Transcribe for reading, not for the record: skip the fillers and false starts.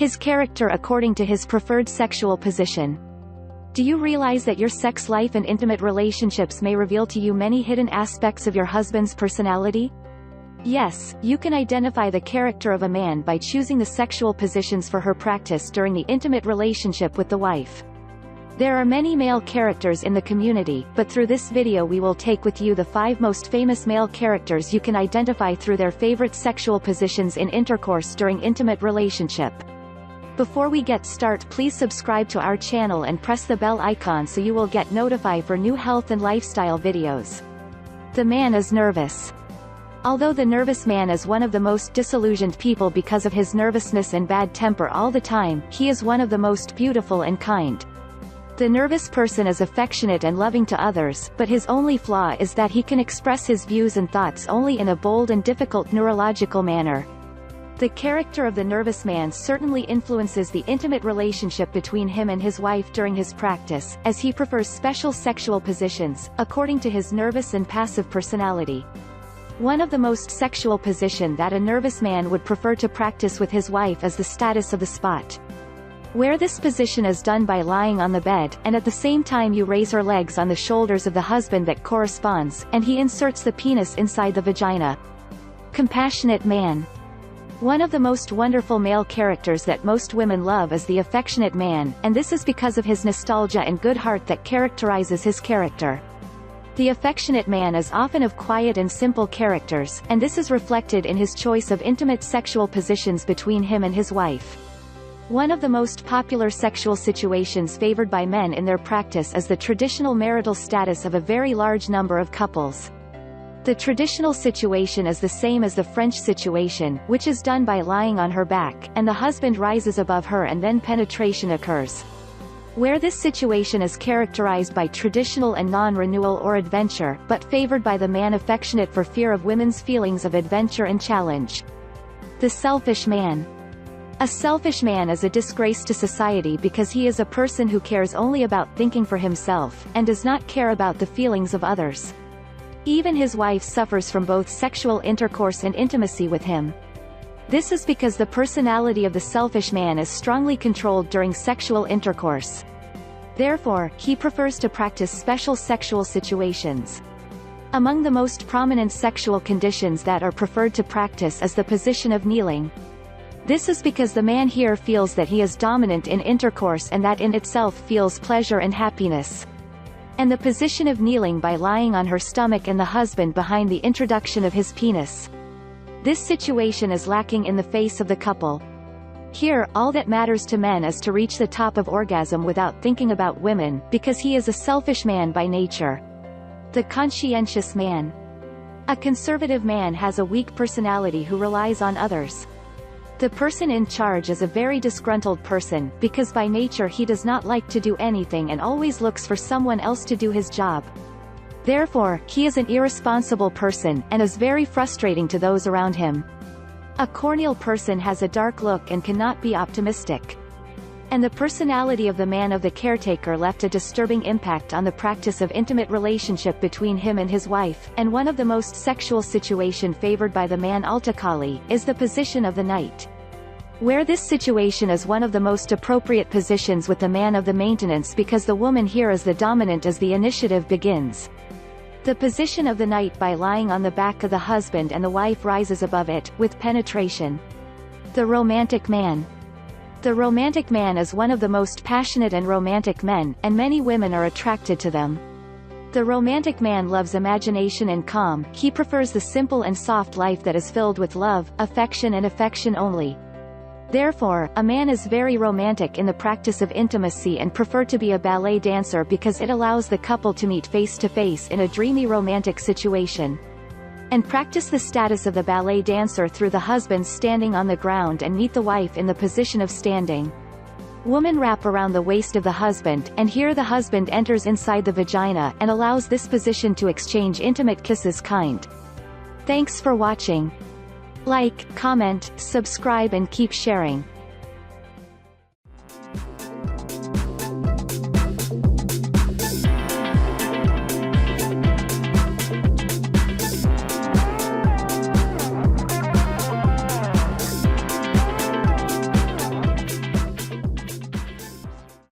His character according to his preferred sexual position. Do you realize that your sex life and intimate relationships may reveal to you many hidden aspects of your husband's personality? Yes, you can identify the character of a man by choosing the sexual positions for her practice during the intimate relationship with the wife. There are many male characters in the community, but through this video we will take with you the 5 most famous male characters you can identify through their favorite sexual positions in intercourse during intimate relationship. Before we get start, please subscribe to our channel and press the bell icon so you will get notified for new health and lifestyle videos. The man is nervous. Although the nervous man is one of the most disillusioned people because of his nervousness and bad temper all the time, he is one of the most beautiful and kind. The nervous person is affectionate and loving to others, but his only flaw is that he can express his views and thoughts only in a bold and difficult neurological manner. The character of the nervous man certainly influences the intimate relationship between him and his wife during his practice, as he prefers special sexual positions, according to his nervous and passive personality. One of the most sexual position that a nervous man would prefer to practice with his wife is the status of the spot. Where this position is done by lying on the bed, and at the same time you raise her legs on the shoulders of the husband that corresponds, and he inserts the penis inside the vagina. Compassionate man. One of the most wonderful male characters that most women love is the affectionate man, and this is because of his nostalgia and good heart that characterizes his character. The affectionate man is often of quiet and simple characters, and this is reflected in his choice of intimate sexual positions between him and his wife. One of the most popular sexual situations favored by men in their practice is the traditional marital status of a very large number of couples. The traditional situation is the same as the French situation, which is done by lying on her back, and the husband rises above her and then penetration occurs. Where this situation is characterized by traditional and non-renewal or adventure, but favored by the man affectionate for fear of women's feelings of adventure and challenge. The selfish man. A selfish man is a disgrace to society because he is a person who cares only about thinking for himself, and does not care about the feelings of others. Even his wife suffers from both sexual intercourse and intimacy with him. This is because the personality of the selfish man is strongly controlled during sexual intercourse. Therefore, he prefers to practice special sexual situations. Among the most prominent sexual conditions that are preferred to practice is the position of kneeling. This is because the man here feels that he is dominant in intercourse and that in itself feels pleasure and happiness. And the position of kneeling by lying on her stomach and the husband behind the introduction of his penis. This situation is lacking in the face of the couple. Here, all that matters to men is to reach the top of orgasm without thinking about women, because he is a selfish man by nature. The conscientious man. A conservative man has a weak personality who relies on others. The person in charge is a very disgruntled person, because by nature he does not like to do anything and always looks for someone else to do his job. Therefore, he is an irresponsible person, and is very frustrating to those around him. A corneal person has a dark look and cannot be optimistic. And the personality of the man of the caretaker left a disturbing impact on the practice of intimate relationship between him and his wife, and one of the most sexual situation favored by the man Altakali, is the position of the knight. Where this situation is one of the most appropriate positions with the man of the maintenance because the woman here is the dominant as the initiative begins. The position of the knight by lying on the back of the husband and the wife rises above it, with penetration. The romantic man. The romantic man is one of the most passionate and romantic men, and many women are attracted to them. The romantic man loves imagination and calm, he prefers the simple and soft life that is filled with love, affection and affection only. Therefore, a man is very romantic in the practice of intimacy and prefer to be a ballet dancer because it allows the couple to meet face to face in a dreamy romantic situation. And practice the status of the ballet dancer through the husband standing on the ground and meet the wife in the position of standing. Woman wrap around the waist of the husband, and here the husband enters inside the vagina and allows this position to exchange intimate kisses kind. Thanks for watching. Like, comment, subscribe and keep sharing.